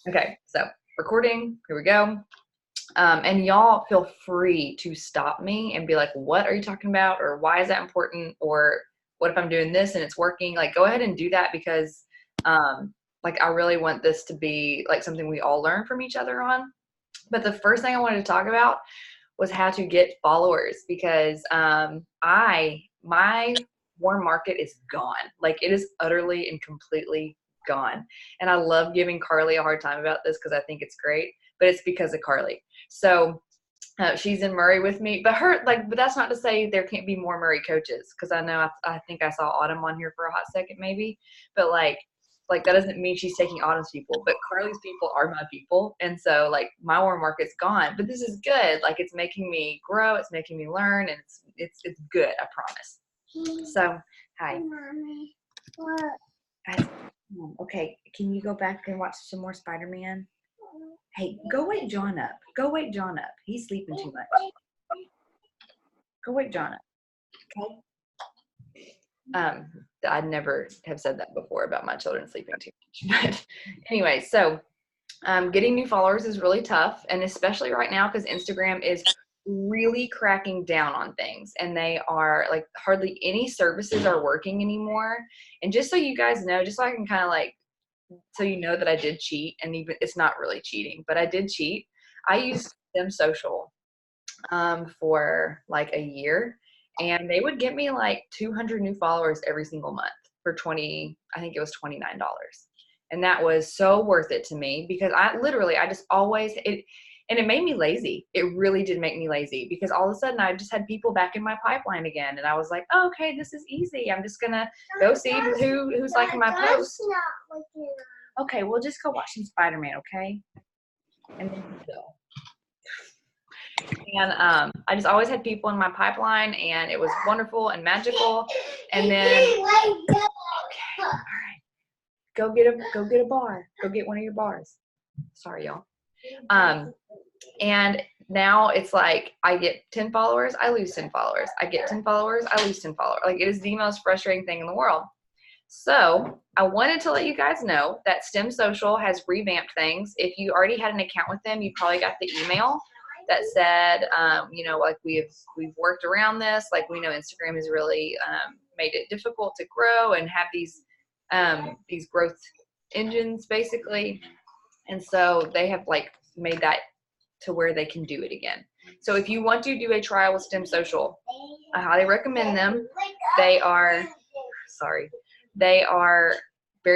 Okay, so recording, here we go. And y'all feel free to stop me and be like, what are you talking about? Or why is that important? Or what if I'm doing this and it's working? Like, go ahead and do that because like I really want this to be like something we all learn from each other on. But the first thing I wanted to talk about was how to get followers because my warm market is gone. Like it is utterly and completely gone. And I love giving Carly a hard time about this because I think it's great, but it's because of Carly. So she's in Murray with me, but but that's not to say there can't be more Murray coaches. Cause I know, I think I saw Autumn on here for a hot second maybe, but like that doesn't mean she's taking Autumn's people, but Carly's people are my people. And so like my warm market's gone, but this is good. Like it's making me grow. It's making me learn and it's good. I promise. So, hi. Mommy, what? Okay. Can you go back and watch some more Spider-Man? Hey, go wake John up. Go wake John up. He's sleeping too much. Go wake John up. Okay. I'd never have said that before about my children sleeping too much. But anyway, so getting new followers is really tough. And especially right now, because Instagram is really cracking down on things and they are like hardly any services are working anymore. And just so you guys know, just so I can kind of like, so you know that I did cheat, and even it's not really cheating, but I did cheat. I used them social for like a year, and they would get me like 200 new followers every single month for I think it was $29. And that was so worth it to me because I just always, and it made me lazy. It really did make me lazy because all of a sudden I just had people back in my pipeline again. And I was like, oh, okay, this is easy. I'm just going to go see who's liking my post. Okay, we'll just go watch some Spider-Man, okay? And then go. And I just always had people in my pipeline, and it was wonderful and magical. And then, okay, all right, go get a bar. Go get one of your bars. Sorry, y'all. And now it's like I get 10 followers, I lose 10 followers. I get 10 followers, I lose 10 followers. Like it is the most frustrating thing in the world. So I wanted to let you guys know that STEM Social has revamped things. If you already had an account with them, you probably got the email that said, like we've worked around this. Like we know Instagram has really made it difficult to grow and have these growth engines basically. And so they have like made that to where they can do it again. So if you want to do a trial with STEM Social, I highly recommend them. They are very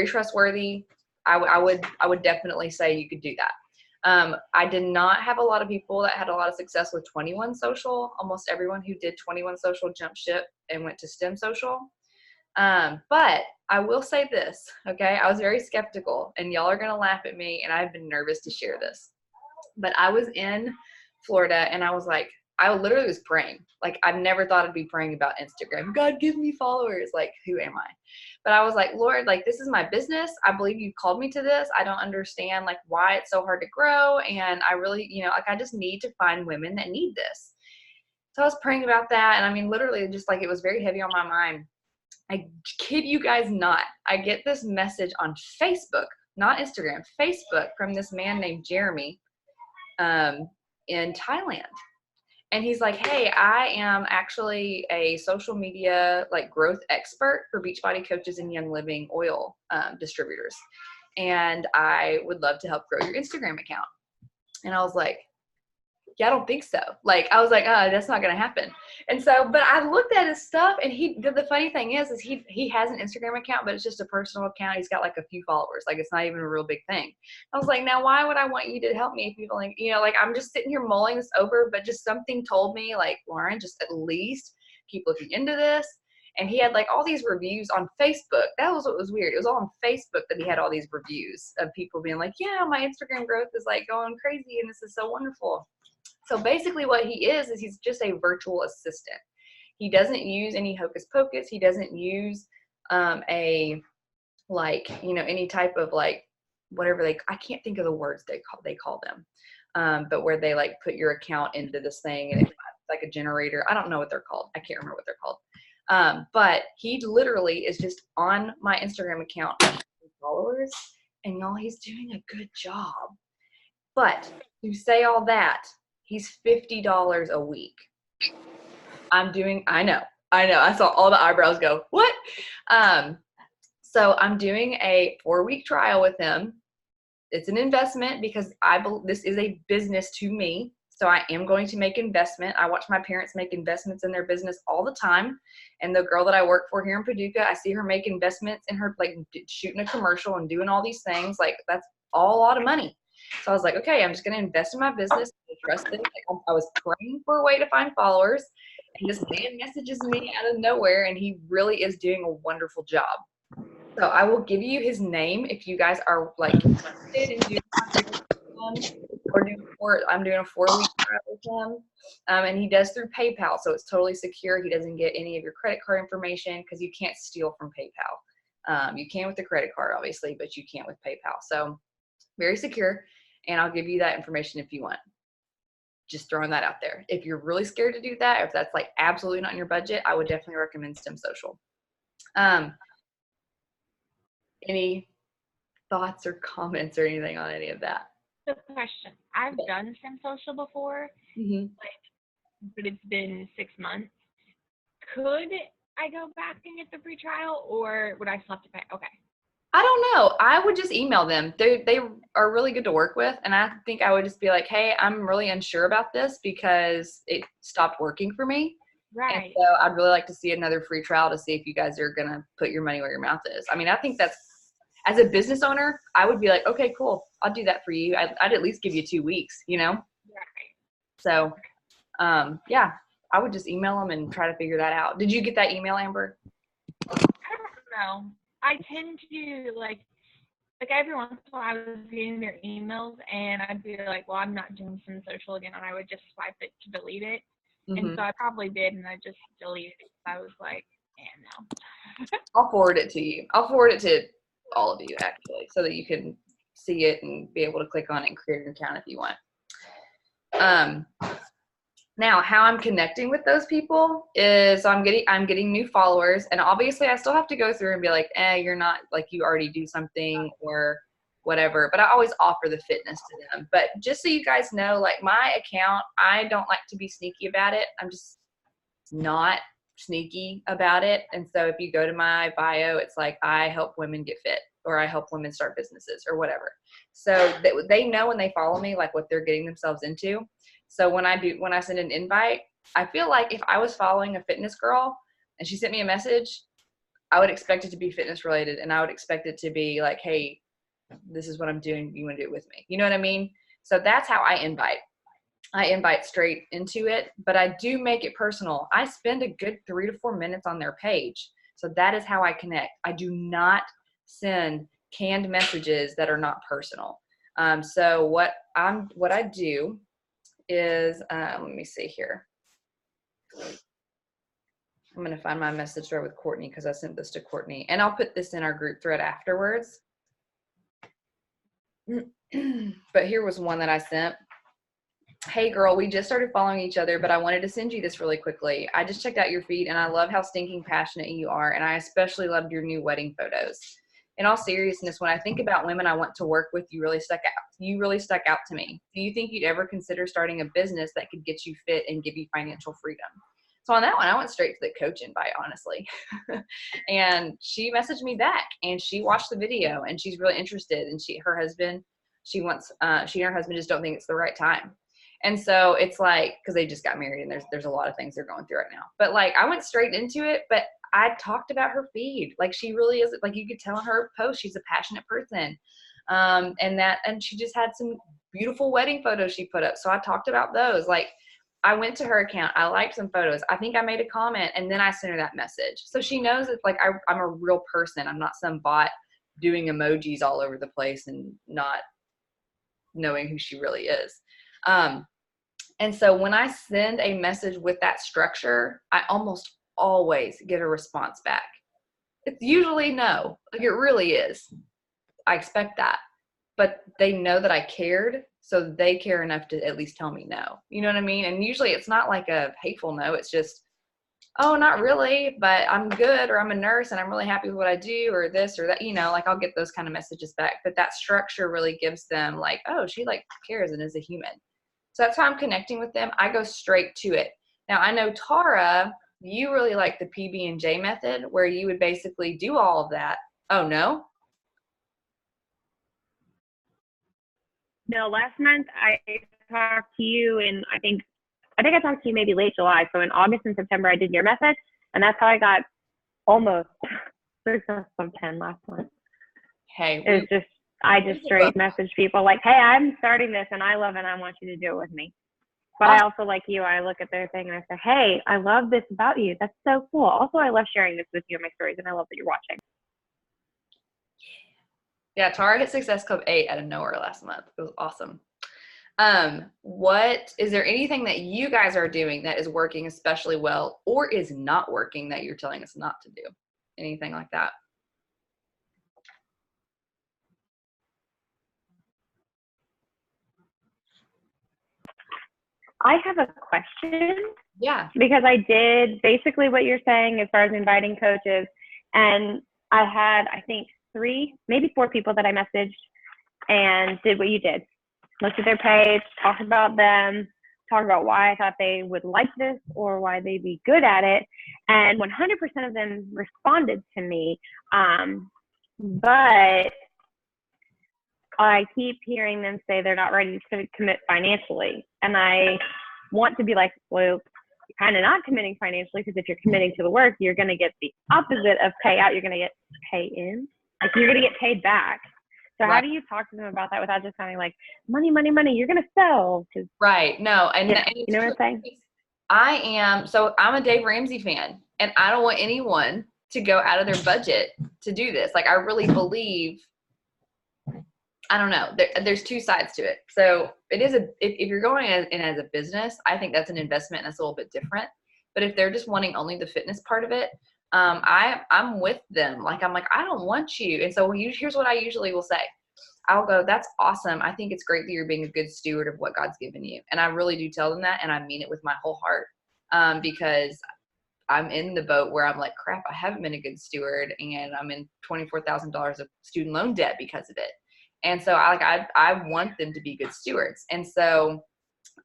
trustworthy. I would definitely say you could do that. I did not have a lot of people that had a lot of success with 21 Social. Almost everyone who did 21 Social jumped ship and went to STEM Social. But I will say this, okay? I was very skeptical, and y'all are going to laugh at me, and I've been nervous to share this. But I was in Florida, and I was like, I literally was praying. Like, I've never thought I'd be praying about Instagram. God, give me followers. Like, who am I? But I was like, Lord, like, this is my business. I believe you called me to this. I don't understand, like, why it's so hard to grow. And I really, like, I just need to find women that need this. So I was praying about that. And I mean, literally, just like, it was very heavy on my mind. I kid you guys not. I get this message on Facebook, not Instagram, Facebook, from this man named Jeremy in Thailand. And he's like, hey, I am actually a social media like growth expert for Beachbody coaches and Young Living oil distributors. And I would love to help grow your Instagram account. And I was like, yeah, I don't think so. Like, I was like, oh, that's not going to happen. And so, but I looked at his stuff, and the funny thing is he has an Instagram account, but it's just a personal account. He's got like a few followers. Like, it's not even a real big thing. I was like, now why would I want you to help me if you like, like I'm just sitting here mulling this over, but just something told me like, Lauren, just at least keep looking into this. And he had like all these reviews on Facebook. That was what was weird. It was all on Facebook that he had all these reviews of people being like, yeah, my Instagram growth is like going crazy, and this is so wonderful. So basically what he is he's just a virtual assistant. He doesn't use any hocus pocus. He doesn't use any type of like whatever I can't think of the words they call them. But where they like put your account into this thing and it's like a generator. I don't know what they're called. I can't remember what they're called. But he literally is just on my Instagram account, followers, And y'all, he's doing a good job. But to say all that, he's $50 a week. I know. I saw all the eyebrows go, what? So I'm doing a 4-week trial with him. It's an investment because this is a business to me. So I am going to make investment. I watch my parents make investments in their business all the time. And the girl that I work for here in Paducah, I see her make investments in her, like shooting a commercial and doing all these things. Like that's all a lot of money. So I was like, okay, I'm just going to invest in my business. I trust it. Like, I was praying for a way to find followers. And this man messages me out of nowhere, and he really is doing a wonderful job. So I will give you his name if you guys are like interested in doing something with him, I'm doing a 4-week trial with him. And he does through PayPal, so it's totally secure. He doesn't get any of your credit card information because you can't steal from PayPal. You can with the credit card, obviously, but you can't with PayPal. So very secure, and I'll give you that information if you want. Just throwing that out there. If you're really scared to do that, or if that's like absolutely not in your budget, I would definitely recommend STEM Social. Any thoughts or comments or anything on any of that? The question. I've done STEM Social before, but it's been 6 months. Could I go back and get the free trial, or would I still have to pay? Okay. I don't know. I would just email them. They are really good to work with. And I think I would just be like, hey, I'm really unsure about this because it stopped working for me. Right. And so I'd really like to see another free trial to see if you guys are going to put your money where your mouth is. I mean, I think that's, as a business owner, I would be like, okay, cool. I'll do that for you. I'd at least give you 2 weeks, you know? Right. So, yeah, I would just email them and try to figure that out. Did you get that email, Amber? I don't know. I tend to like every once in a while I was getting their emails and I'd be like, well, I'm not doing STEM Social again, and I would just swipe it to delete it. And so I probably did, and I just deleted it. I was like, no. I'll forward it to you. I'll forward it to all of you, actually, so that you can see it and be able to click on it and create an account if you want. Now, how I'm connecting with those people is I'm getting new followers, and obviously I still have to go through and be like, you're not, like, you already do something or whatever, but I always offer the fitness to them. But just so you guys know, like, my account, I don't like to be sneaky about it. I'm just not sneaky about it. And so if you go to my bio, it's like, I help women get fit, or I help women start businesses, or whatever. So they know when they follow me, like, what they're getting themselves into. So when I send an invite, I feel like if I was following a fitness girl and she sent me a message, I would expect it to be fitness related, and I would expect it to be like, hey, this is what I'm doing. You want to do it with me? You know what I mean? So that's how I invite. I invite straight into it, but I do make it personal. I spend a good 3 to 4 minutes on their page. So that is how I connect. I do not send canned messages that are not personal. So what I do is, let me see here. I'm going to find my message thread with Courtney because I sent this to Courtney, and I'll put this in our group thread afterwards. But here was one that I sent. Hey girl, we just started following each other, but I wanted to send you this really quickly. I just checked out your feed and I love how stinking passionate you are, and I especially loved your new wedding photos. In all seriousness, when I think about women I want to work with, you really stuck out to me. Do you think you'd ever consider starting a business that could get you fit and give you financial freedom? So on that one, I went straight to the coach invite, honestly. And she messaged me back, and she watched the video, and she's really interested. And she and her husband just don't think it's the right time. And so it's like, because they just got married, and there's a lot of things they're going through right now. But like, I went straight into it, but I talked about her feed. Like, she really is, like, you could tell in her post, she's a passionate person. And she just had some beautiful wedding photos she put up. So I talked about those. Like, I went to her account. I liked some photos. I think I made a comment, and then I sent her that message. So she knows it's like, I'm a real person. I'm not some bot doing emojis all over the place and not knowing who she really is. And so when I send a message with that structure, I almost always get a response back. It's usually no, like, it really is. I expect that, but they know that I cared, so they care enough to at least tell me no. You know what I mean? And usually it's not like a hateful no. It's just, oh, not really, but I'm good, or I'm a nurse and I'm really happy with what I do, or this or that, like I'll get those kind of messages back. But that structure really gives them like, oh, she like cares and is a human. So that's how I'm connecting with them. I go straight to it. Now I know Tara, you really like the PB&J method where you would basically do all of that. Oh no? No, last month I talked to you, and I think I talked to you maybe late July. So in August and September, I did your method, and that's how I got almost 6 out of 10 last month. Hey, it's just I just straight message people like, hey, I'm starting this and I love it. I want you to do it with me. But I also, like you, I look at their thing and I say, hey, I love this about you. That's so cool. Also, I love sharing this with you in my stories, and I love that you're watching. Yeah, Tara hit Success Club 8 out of nowhere last month. It was awesome. What is there anything that you guys are doing that is working especially well or is not working that you're telling us not to do? Anything like that? I have a question. Yeah. Because I did basically what you're saying as far as inviting coaches, and I had, I think, 3, maybe 4 people that I messaged and did what you did. Looked at their page, talked about them, talked about why I thought they would like this or why they'd be good at it, and 100% of them responded to me. But I keep hearing them say they're not ready to commit financially, and I want to be like, well, you're kind of not committing financially, because if you're committing to the work, you're going to get the opposite of pay out. You're going to get pay in, like you're going to get paid back. So right. How do you talk to them about that without just sounding like money, money, money? You're going to sell. Right. No, and, and you know what I'm saying? I'm a Dave Ramsey fan, and I don't want anyone to go out of their budget to do this. Like I really believe, I don't know. There's 2 sides to it. So it is if you're going in as a business, I think that's an investment and that's a little bit different. But if they're just wanting only the fitness part of it, I'm with them. Like I'm like, I don't want you. And so here's what I usually will say. I'll go, that's awesome. I think it's great that you're being a good steward of what God's given you. And I really do tell them that, and I mean it with my whole heart, because I'm in the boat where I'm like, crap, I haven't been a good steward, and I'm in $24,000 of student loan debt because of it. And so I want them to be good stewards. And so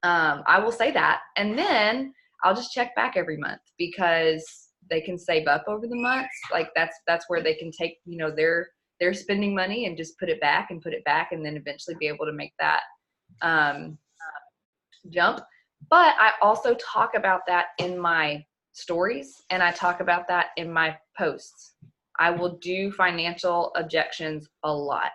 I will say that. And then I'll just check back every month, because they can save up over the months. Like that's where they can take, their spending money and just put it back, and then eventually be able to make that jump. But I also talk about that in my stories, and I talk about that in my posts. I will do financial objections a lot.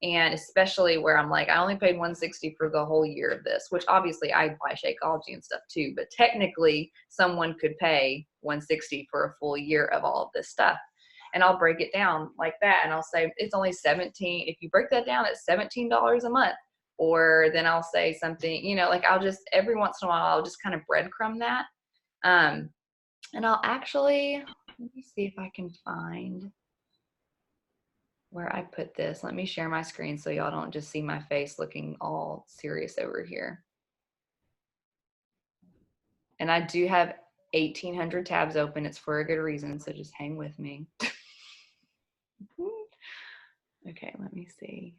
And especially where I'm like, I only paid $160 for the whole year of this, which obviously I buy Shakeology and stuff too, but technically someone could pay $160 for a full year of all of this stuff. And I'll break it down like that, and I'll say it's only $17. If you break that down, it's $17 a month. Or then I'll say something, like I'll just every once in a while I'll just kind of breadcrumb that. And I'll actually, let me see if I can find where I put this. Let me share my screen so y'all don't just see my face looking all serious over here. And I do have 1,800 tabs open. It's for a good reason, so just hang with me. Okay, let me see.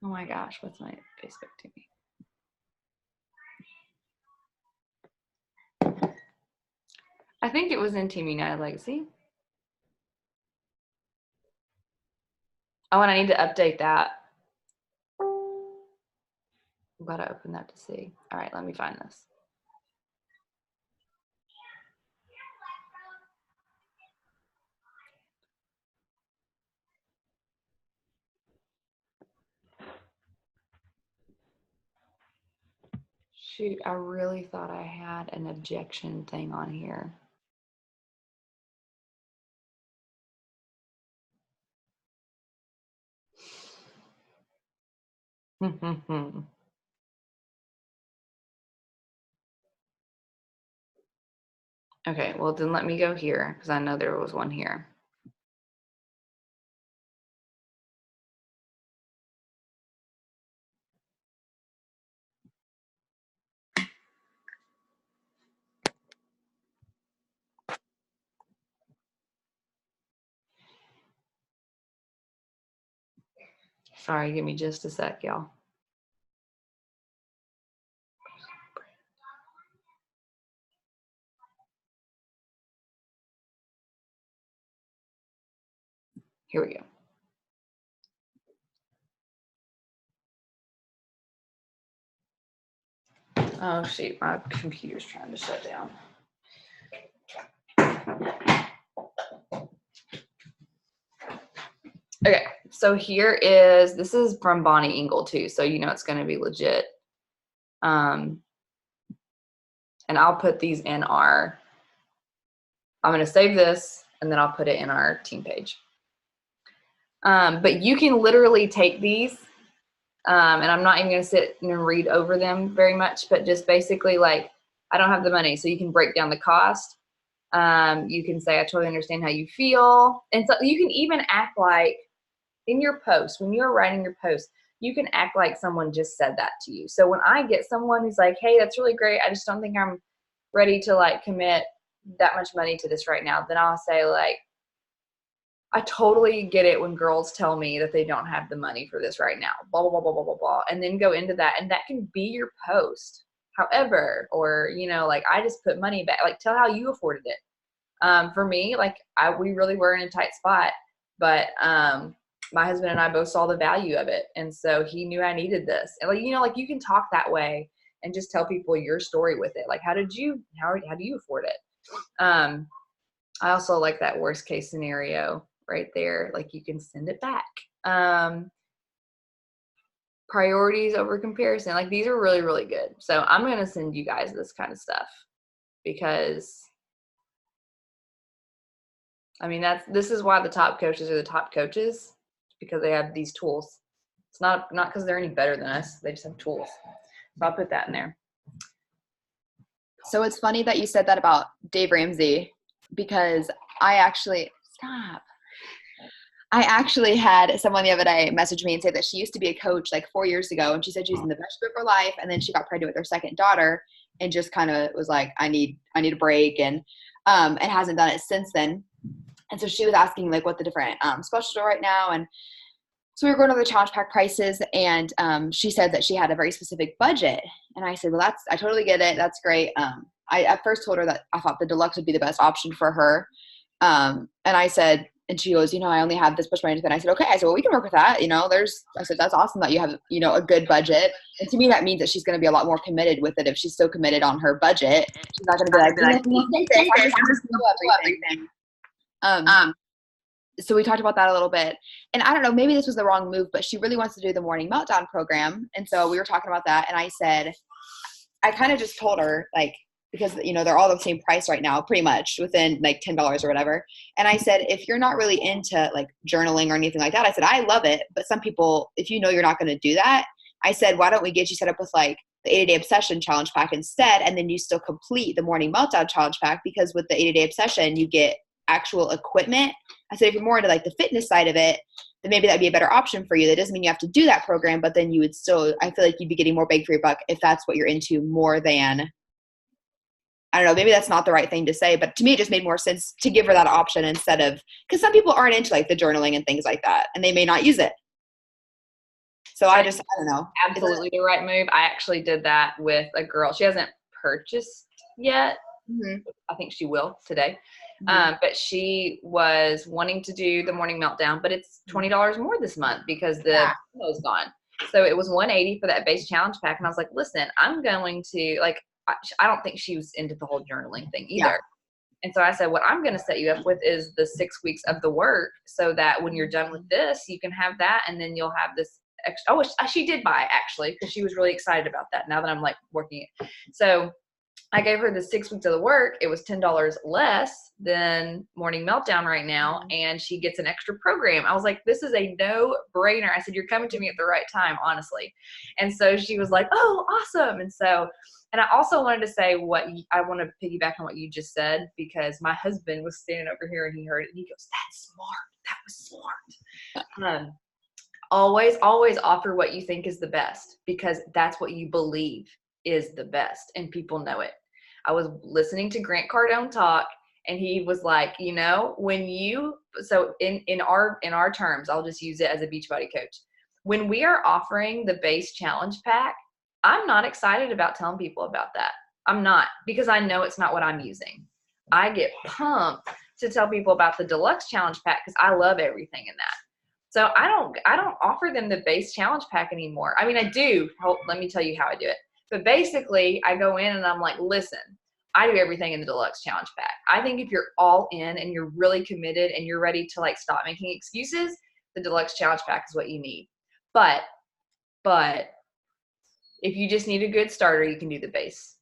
Oh my gosh, what's my Facebook to me? I think it was in Team United Legacy. Oh, and I need to update that. I'm glad I opened that to see. All right, let me find this. Shoot, I really thought I had an objection thing on here. Okay, well then let me go here, because I know there was one here. Sorry, give me just a sec, y'all. Here we go. Oh, shoot, my computer's trying to shut down. Okay, so this is from Bonnie Engel too, so you know it's going to be legit. And I'll put these in I'm going to save this, and then I'll put it in our team page. But you can literally take these, and I'm not even going to sit and read over them very much, but just basically like, I don't have the money, so you can break down the cost. You can say, I totally understand how you feel. And so you can even act like in your post, when you're writing your post, you can act like someone just said that to you. So when I get someone who's like, hey, that's really great, I just don't think I'm ready to like commit that much money to this right now, then I'll say like, I totally get it when girls tell me that they don't have the money for this right now, blah, blah, blah, blah, blah, blah, blah, and then go into that. And that can be your post. However, or, you know, like I just put money back, like tell how you afforded it. For me, like we really were in a tight spot, but my husband and I both saw the value of it. And so he knew I needed this. And like, you know, like you can talk that way and just tell people your story with it. Like, how do you afford it? I also like that worst case scenario right there. Like you can send it back. Priorities over comparison. Like these are really, really good. So I'm going to send you guys this kind of stuff because I mean, this is why the top coaches are the top coaches, because they have these tools. It's not because they're any better than us. They just have tools. So I'll put that in there. So it's funny that you said that about Dave Ramsey, because I actually had someone the other day message me and say that she used to be a coach like 4 years ago, and she said she was in the best shape of her life, and then she got pregnant with her second daughter and just kind of was like, I need a break, and hasn't done it since then. And so she was asking like what the different specials are right now, and so we were going over the challenge pack prices, and she said that she had a very specific budget, and I said, well, I totally get it, that's great. I at first told her that I thought the deluxe would be the best option for her, and I said, and she goes, you know, I only have this much money to spend. I said, okay. I said, well, we can work with that. You know, I said, that's awesome that you have, you know, a good budget. And to me, that means that she's going to be a lot more committed with it. If she's so committed on her budget, she's not going to be like, I'm just going to do everything. So we talked about that a little bit, and I don't know, maybe this was the wrong move, but she really wants to do the morning meltdown program. And so we were talking about that, and I said, I kind of just told her, like, because, you know, they're all the same price right now, pretty much within like $10 or whatever. And I said, if you're not really into like journaling or anything like that, I said, I love it. But some people, if you know you're not going to do that, I said, why don't we get you set up with like the 80-day obsession challenge pack instead? And then you still complete the morning meltdown challenge pack, because with the 80-day obsession, you get actual equipment. I said, if you're more into like the fitness side of it, then maybe that'd be a better option for you. That doesn't mean you have to do that program, but then you would still, I feel like you'd be getting more bang for your buck if that's what you're into more than, I don't know, maybe that's not the right thing to say, but to me, it just made more sense to give her that option instead of, because some people aren't into like the journaling and things like that, and they may not use it. So I don't know. Absolutely the right move. I actually did that with a girl. She hasn't purchased yet. Mm-hmm. I think she will today. Mm-hmm. But she was wanting to do the morning meltdown, but it's $20 more this month because the promo's gone. So it was $180 for that base challenge pack. And I was like, listen, I'm going to like, I don't think she was into the whole journaling thing either. Yeah. And so I said, what I'm going to set you up with is the 6 weeks of the work, so that when you're done with this, you can have that. And then you'll have this extra. Oh, she did buy actually, because she was really excited about that now that I'm like working it. So I gave her the 6 weeks of the work. It was $10 less than Morning Meltdown right now, and she gets an extra program. I was like, this is a no-brainer. I said, you're coming to me at the right time, honestly. And so she was like, oh, awesome. And so, and I also wanted to say I want to piggyback on what you just said, because my husband was standing over here and he heard it and he goes, that's smart. That was smart. Always offer what you think is the best, because that's what you believe is the best, and people know it. I was listening to Grant Cardone talk, and he was like, you know, when you, so in our terms, I'll just use it as a Beachbody coach. when we are offering the base challenge pack, I'm not excited about telling people about that. I'm not, because I know it's not what I'm using. I get pumped to tell people about the deluxe challenge pack because I love everything in that. So I don't offer them the base challenge pack anymore. I mean, I do. Let me tell you how I do it. But basically, I go in and I'm like, listen, I do everything in the deluxe challenge pack. I think if you're all in and you're really committed and you're ready to like stop making excuses, the deluxe challenge pack is what you need. But if you just need a good starter, you can do the base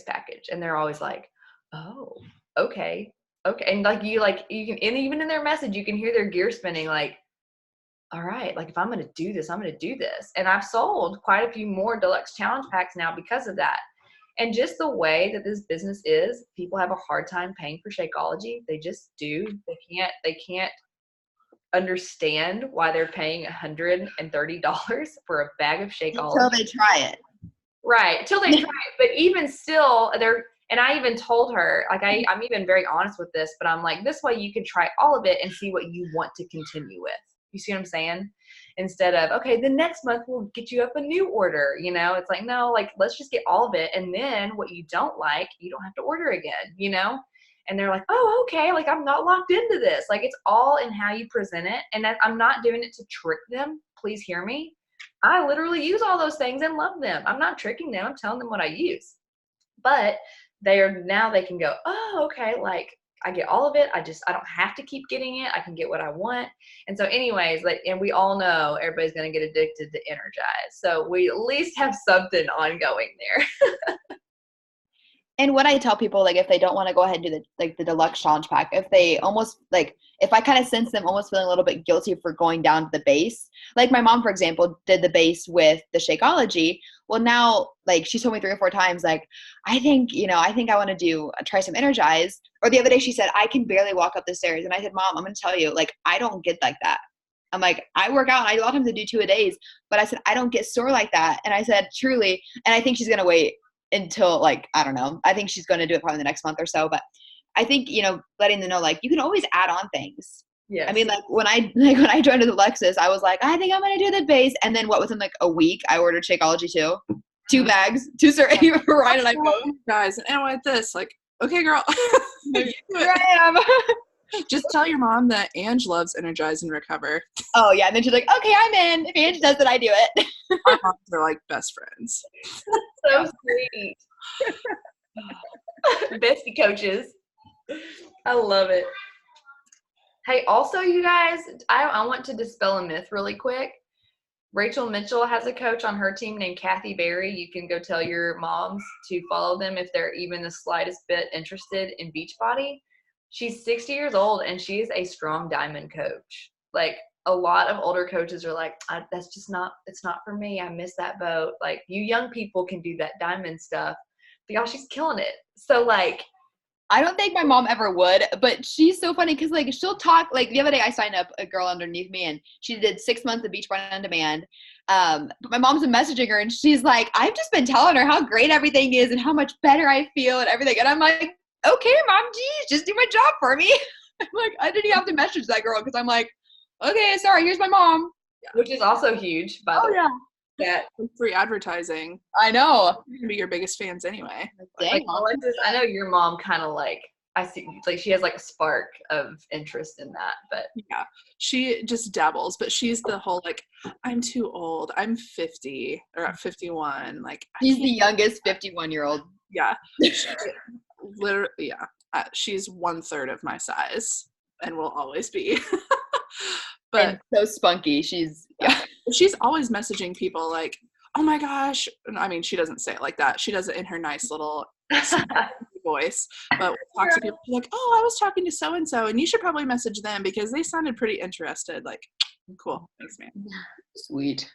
package. And they're always like, oh, okay. And like you can, and even in their message, you can hear their gear spinning like, all right, like if I'm going to do this, I'm going to do this. And I've sold quite a few more deluxe challenge packs now because of that. And just the way that this business is, people have a hard time paying for Shakeology. They just do. They can't understand why they're paying $130 for a bag of Shakeology. Until they try it. Right. Till they try it. But even still, and I even told her, like, I'm even very honest with this, but I'm like, this way you can try all of it and see what you want to continue with. You see what I'm saying? Instead of, okay, the next month we'll get you up a new order. You know, it's like, no, like, let's just get all of it. And then what you don't like, you don't have to order again, you know? And they're like, oh, okay, like, I'm not locked into this. Like, it's all in how you present it. And I'm not doing it to trick them. Please hear me. I literally use all those things and love them. I'm not tricking them. I'm telling them what I use. But they can go, oh, okay, like, I get all of it. I don't have to keep getting it. I can get what I want. And so anyways, like, and we all know everybody's going to get addicted to Energize. So we at least have something ongoing there. And what I tell people, like, if they don't want to go ahead and do the deluxe challenge pack, if they almost like, if I kind of sense them almost feeling a little bit guilty for going down to the base, like my mom, for example, did the base with the Shakeology. Well, now, like, she told me 3 or 4 times, like, I think I want to try some Energize. Or the other day she said, I can barely walk up the stairs. And I said, Mom, I'm going to tell you, like, I don't get like that. I'm like, I work out and a lot of times I do 2 a days, but I said, I don't get sore like that. And I said, truly, and I think she's going to wait until, like, I don't know. I think she's going to do it probably the next month or so. But I think, letting them know, like, you can always add on things. Yes. I mean, like when I joined the Lexus, I was like, I think I'm going to do the base. And then within like a week, I ordered Shakeology too. 2 bags, 2 servings for Ryan and I both. Guys, and I want this. Like, okay, girl. Here I am. Just tell your mom that Ange loves Energize and Recover. Oh, yeah. And then she's like, okay, I'm in. If Ange does it, I do it. Our moms are like best friends. So sweet. Bestie coaches. I love it. Hey, also, you guys, I want to dispel a myth really quick. Rachel Mitchell has a coach on her team named Kathy Berry. You can go tell your moms to follow them if they're even the slightest bit interested in Beachbody. She's 60 years old, and she is a strong diamond coach. Like, a lot of older coaches are like, that's just not, it's not for me. I miss that boat. Like, you young people can do that diamond stuff. But y'all, she's killing it. So, like, I don't think my mom ever would, but she's so funny because, like, she'll talk. Like, the other day I signed up a girl underneath me, and she did 6 months of Beachbody on Demand. But my mom's been messaging her, and she's like, I've just been telling her how great everything is and how much better I feel and everything. And I'm like, okay, Mom, geez, just do my job for me. I'm like, I didn't even have to message that girl because I'm like, okay, sorry, here's my mom. Which is also huge, by the way. Yeah. That free advertising. I know. You're gonna be your biggest fans anyway. Like, Alexis, I know your mom kind of like, I see, like, she has like a spark of interest in that, but yeah, she just dabbles. But she's the whole like, I'm too old. I'm 50 or at 51. Like, she's the youngest 51-year-old. Yeah, literally. Yeah, she's 1/3 of my size and will always be. But and so spunky. She's always messaging people like, oh my gosh. I mean, she doesn't say it like that. She does it in her nice little voice. But we'll talk to people like, oh, I was talking to so-and-so, and you should probably message them because they sounded pretty interested. Like, cool. Thanks, man. Sweet.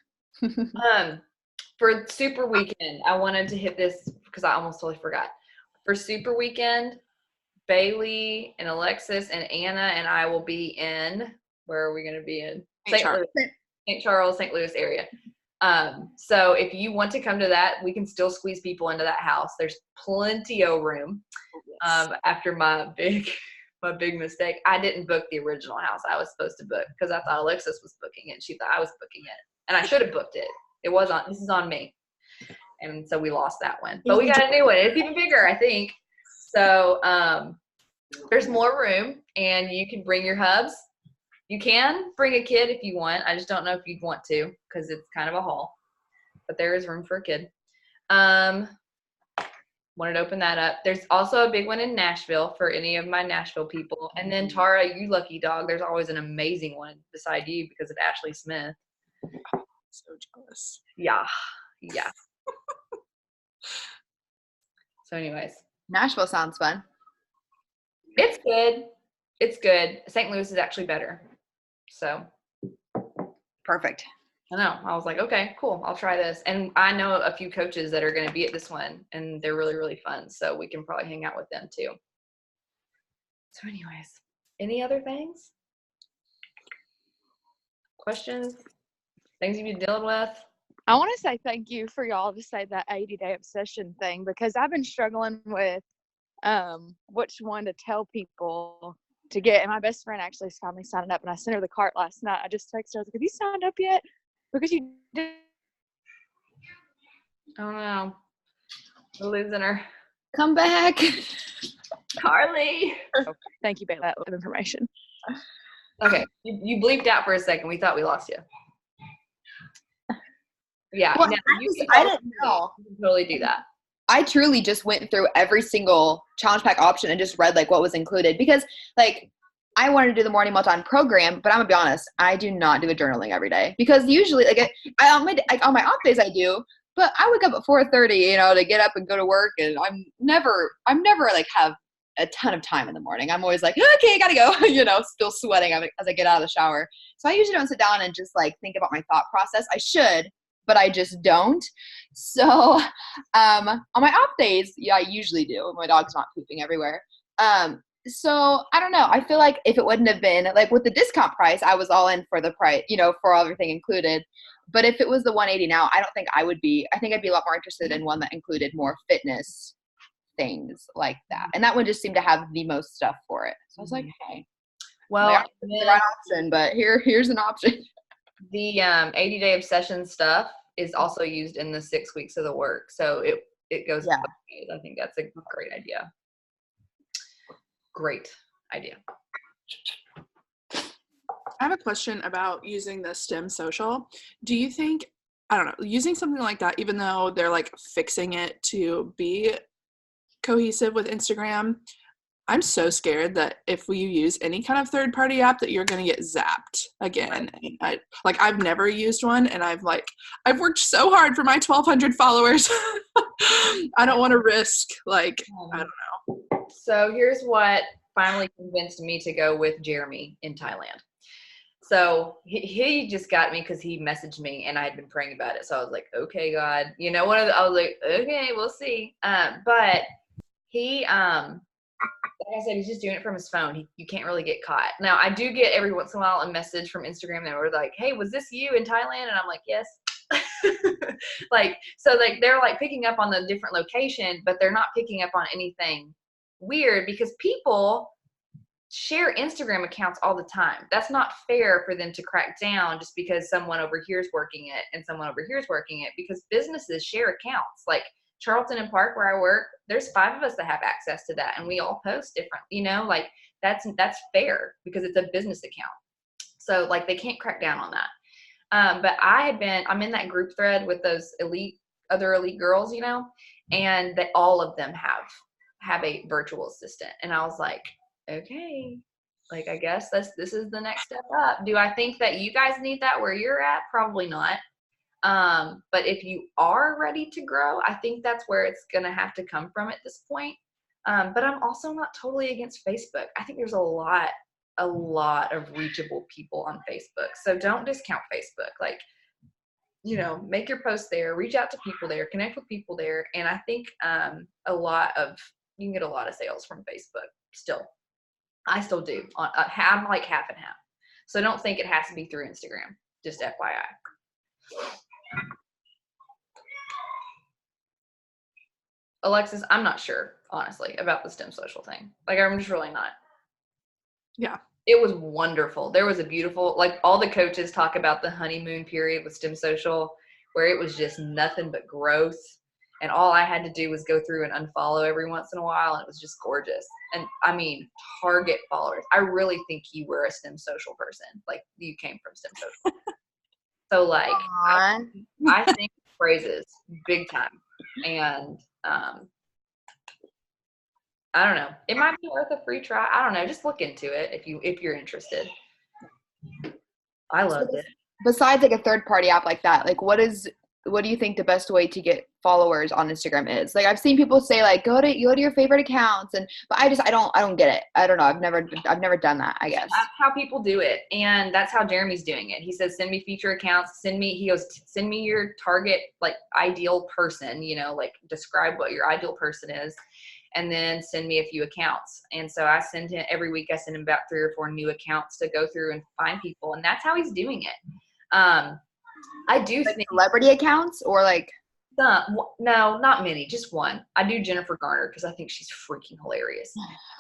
For Super Weekend, I wanted to hit this because I almost totally forgot. For Super Weekend, Bailey and Alexis and Anna and I will be in, where are we going to be in? St. Charles, St. Louis area. So if you want to come to that, we can still squeeze people into that house. There's plenty of room. After my big mistake, I didn't book the original house I was supposed to book because I thought Alexis was booking it. She thought I was booking it. and I should have booked it. This is on me. And so we lost that one, but we got a new one. It's even bigger, I think. So there's more room, and you can bring your hubs. You can bring a kid if you want. I just don't know if you'd want to, because it's kind of a haul, but there is room for a kid. Wanted to open that up. There's also a big one in Nashville for any of my Nashville people. And then Tara, you lucky dog, there's always an amazing one beside you because of Ashley Smith. So jealous. Yeah. So anyways. Nashville sounds fun. It's good. St. Louis is actually better. So. Perfect. I know. I was like, okay, cool. I'll try this. And I know a few coaches that are going to be at this one, and they're really, really fun. So we can probably hang out with them too. So anyways, any other things? Questions? Things you've been dealing with? I want to say thank you for y'all to say that 80-day obsession thing, because I've been struggling with which one to tell people to get. And my best friend actually is finally signing up, and I sent her the cart last night. I just texted her, I was like, have you signed up yet? Because you did. Oh no. We're losing her. Come back. Carly. Thank you, Bailey, for that information. Okay. You bleeped out for a second. We thought we lost you. Yeah. Well, no, I didn't know. You can totally do that. I truly just went through every single challenge pack option and just read like what was included, because like I wanted to do the morning meltdown program, but I'm gonna be honest, I do not do the journaling every day, because usually like on my off days I do, but I wake up at 4:30, to get up and go to work, and I'm never like have a ton of time in the morning. I'm always like, okay, I gotta go, still sweating as I get out of the shower. So I usually don't sit down and just like think about my thought process. I should, but I just don't. So on my off days, yeah, I usually do. My dog's not pooping everywhere. So I don't know. I feel like if it wouldn't have been like with the discount price, I was all in for the price, for everything included. But if it was the 180 now, I don't think I would be. I think I'd be a lot more interested in one that included more fitness things like that. And that one just seemed to have the most stuff for it. So I was like, hey, well, the right option, but here's an option. The 80-day obsession stuff is also used in the 6 weeks of the work. So it goes both ways. I think that's a great idea. Great idea. I have a question about using the STEM social. Do you think, I don't know, using something like that, even though they're like fixing it to be cohesive with Instagram, I'm so scared that if we use any kind of third-party app that you're going to get zapped again. And I've never used one, and I've worked so hard for my 1,200 followers. I don't want to risk, I don't know. So here's what finally convinced me to go with Jeremy in Thailand. So he just got me because he messaged me, and I had been praying about it. So I was like, okay, God, I was like, okay, we'll see. But he, like I said, he's just doing it from his phone. You can't really get caught. Now, I do get every once in a while a message from Instagram that were like, hey, was this you in Thailand? And I'm like, yes. They're like picking up on the different location, but they're not picking up on anything weird, because people share Instagram accounts all the time. That's not fair for them to crack down just because someone over here is working it and someone over here is working it, because businesses share accounts. Like Charlton and Park, where I work, there's 5 of us that have access to that, and we all post different, that's fair because it's a business account. So they can't crack down on that. But I'm in that group thread with those other elite girls, and that all of them have a virtual assistant. And I was like, okay, I guess this is the next step up. Do I think that you guys need that where you're at? Probably not. But if you are ready to grow, I think that's where it's going to have to come from at this point. But I'm also not totally against Facebook. I think there's a lot of reachable people on Facebook. So don't discount Facebook. Make your posts there, reach out to people there, connect with people there. And I think, you can get a lot of sales from Facebook still. I still do. I'm like half and half. So don't think it has to be through Instagram. Just FYI. Alexis, I'm not sure, honestly, about the STEM social thing. I'm just really not. Yeah. It was wonderful. There was a beautiful, like all the coaches talk about the honeymoon period with STEM Social, where it was just nothing but growth. And all I had to do was go through and unfollow every once in a while. And it was just gorgeous. And I mean, target followers. I really think you were a STEM Social person. Like you came from STEM Social. So like, I think phrases big time. And, I don't know. It might be worth a free try. I don't know. Just look into it if you're interested. I loved it. Besides like a third party app like that, like what do you think the best way to get followers on Instagram is? Like I've seen people say like go to your favorite accounts, but I don't get it. I don't know. I've never done that, I guess. That's how people do it. And that's how Jeremy's doing it. He says, send me feature accounts, send me your target, like ideal person, like describe what your ideal person is. And then send me a few accounts. And so I send him every week. I send him about 3 or 4 new accounts to go through and find people. And that's how he's doing it. I do like think celebrity accounts or like no, not many, just one. I do Jennifer Garner because I think she's freaking hilarious.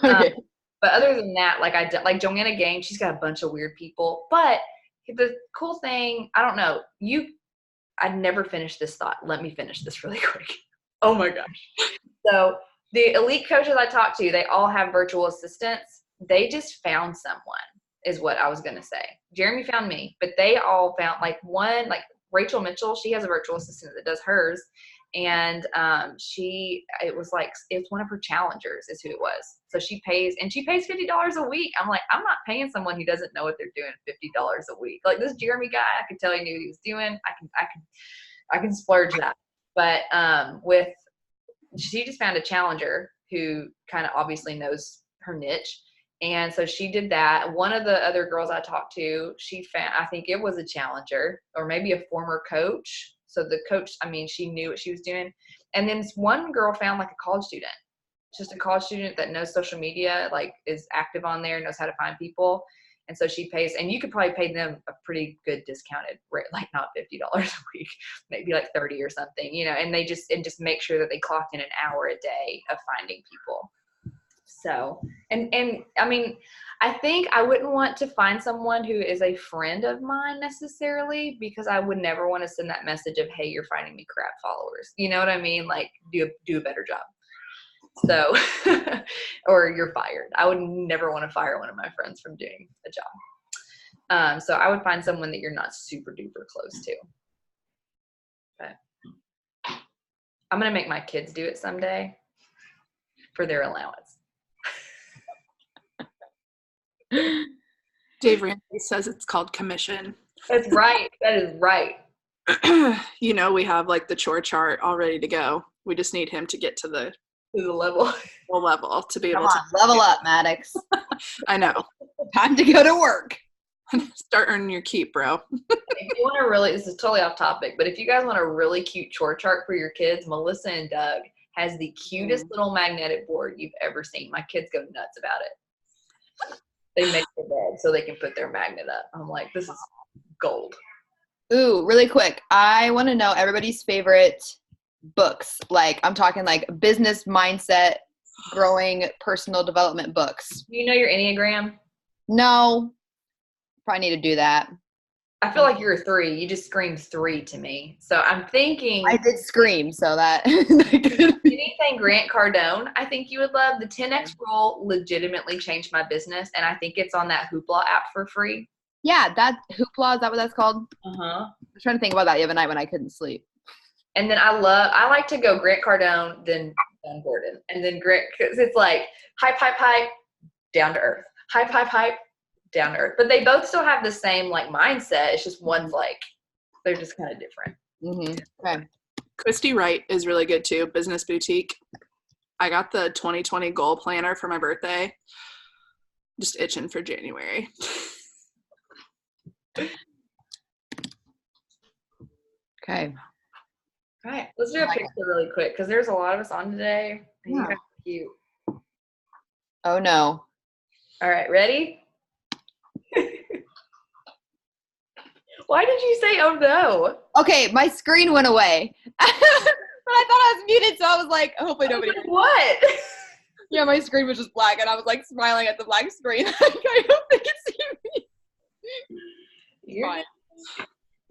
okay. But other than that, like Joanna Gaines, she's got a bunch of weird people. But the cool thing, I don't know, I never finished this thought. Let me finish this really quick. Oh my gosh. So the elite coaches I talk to, they all have virtual assistants. They just found someone is what I was going to say. Jeremy found me, but they all found like Rachel Mitchell. She has a virtual assistant that does hers. And it was one of her challengers is who it was. So she pays $50 a week. I'm like, I'm not paying someone who doesn't know what they're doing $50 a week. Like this Jeremy guy, I could tell he knew what he was doing. I can splurge that. But she just found a challenger who kind of obviously knows her niche. And so she did that. One of the other girls I talked to, she found, I think it was a challenger or maybe a former coach. So the coach, she knew what she was doing. And then this one girl found like a college student, just a college student that knows social media, like is active on there, knows how to find people. And so she pays, and you could probably pay them a pretty good discounted rate, like not $50 a week, maybe like 30 or something, and they just make sure that they clock in an hour a day of finding people. So, and I think I wouldn't want to find someone who is a friend of mine necessarily, because I would never want to send that message of, hey, you're finding me crap followers. You know what I mean? Like do a better job. So, or you're fired. I would never want to fire one of my friends from doing a job. So I would find someone that you're not super duper close to. But I'm going to make my kids do it someday for their allowance. Dave Ramsey says it's called commission. That's right. That is right. We have like the chore chart all ready to go. We just need him to get to the level to be able to level up, Maddox. I know. Time to go to work. Start earning your keep, bro. If you want this is totally off topic, but if you guys want a really cute chore chart for your kids, Melissa and Doug has the cutest little magnetic board you've ever seen. My kids go nuts about it. They make their bed so they can put their magnet up. I'm like, this is gold. Ooh, really quick. I want to know everybody's favorite books. Like I'm talking like business mindset, growing personal development books. You know your Enneagram? No. Probably need to do that. I feel like you're a 3. You just screamed 3 to me. So I'm thinking. I did scream, so that. Anything Grant Cardone, I think you would love. The 10X rule legitimately changed my business, and I think it's on that Hoopla app for free. Yeah, that Hoopla, is that what that's called? Uh-huh. I was trying to think about that the other night when I couldn't sleep. And then I like to go Grant Cardone, then John Gordon. And then Grant, because it's like hype, down to earth. Hype, down to earth. But they both still have the same like mindset. It's just one's like, they're just kind of different. Mm-hmm. Okay. Christy Wright is really good too. Business Boutique. I got the 2020 goal planner for my birthday. Just itching for January. Okay. All right. Let's do a picture really quick because there's a lot of us on today. And you guys are cute. Oh no. All right. Ready? Why did you say, oh no? Okay, my screen went away. But I thought I was muted, so I was like, hopefully nobody. What? Yeah, my screen was just black, and I was like smiling at the black screen. Like, I hope they can see me. It's fine.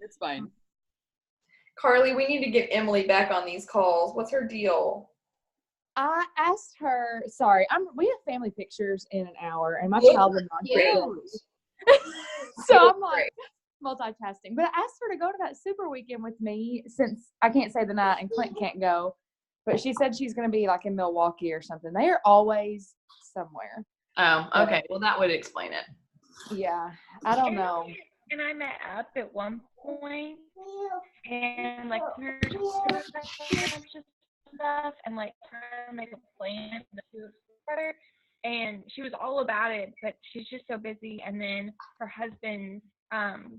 It's fine. Carly, we need to get Emily back on these calls. What's her deal? I asked her, sorry, we have family pictures in an hour, and my child would not get it. So I'm like multitasking. But I asked her to go to that super weekend with me since I can't say the night and Clint can't go. But she said she's going to be like in Milwaukee or something. They are always somewhere. Oh, okay. Well, that would explain it. Yeah, I don't know. And I met up at one point, and like we were just stuff and like trying to make a plan to do it better. And she was all about it, but she's just so busy. And then her husband's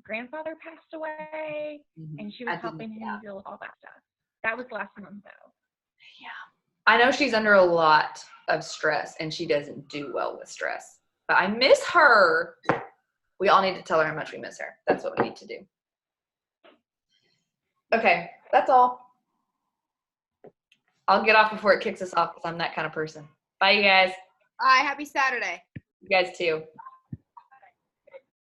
grandfather passed away, and she was helping him deal with all that stuff. That was last month, though. Yeah. I know she's under a lot of stress, and she doesn't do well with stress. But I miss her. We all need to tell her how much we miss her. That's what we need to do. Okay, that's all. I'll get off before it kicks us off because I'm that kind of person. Bye, you guys. Bye. Happy Saturday. You guys too.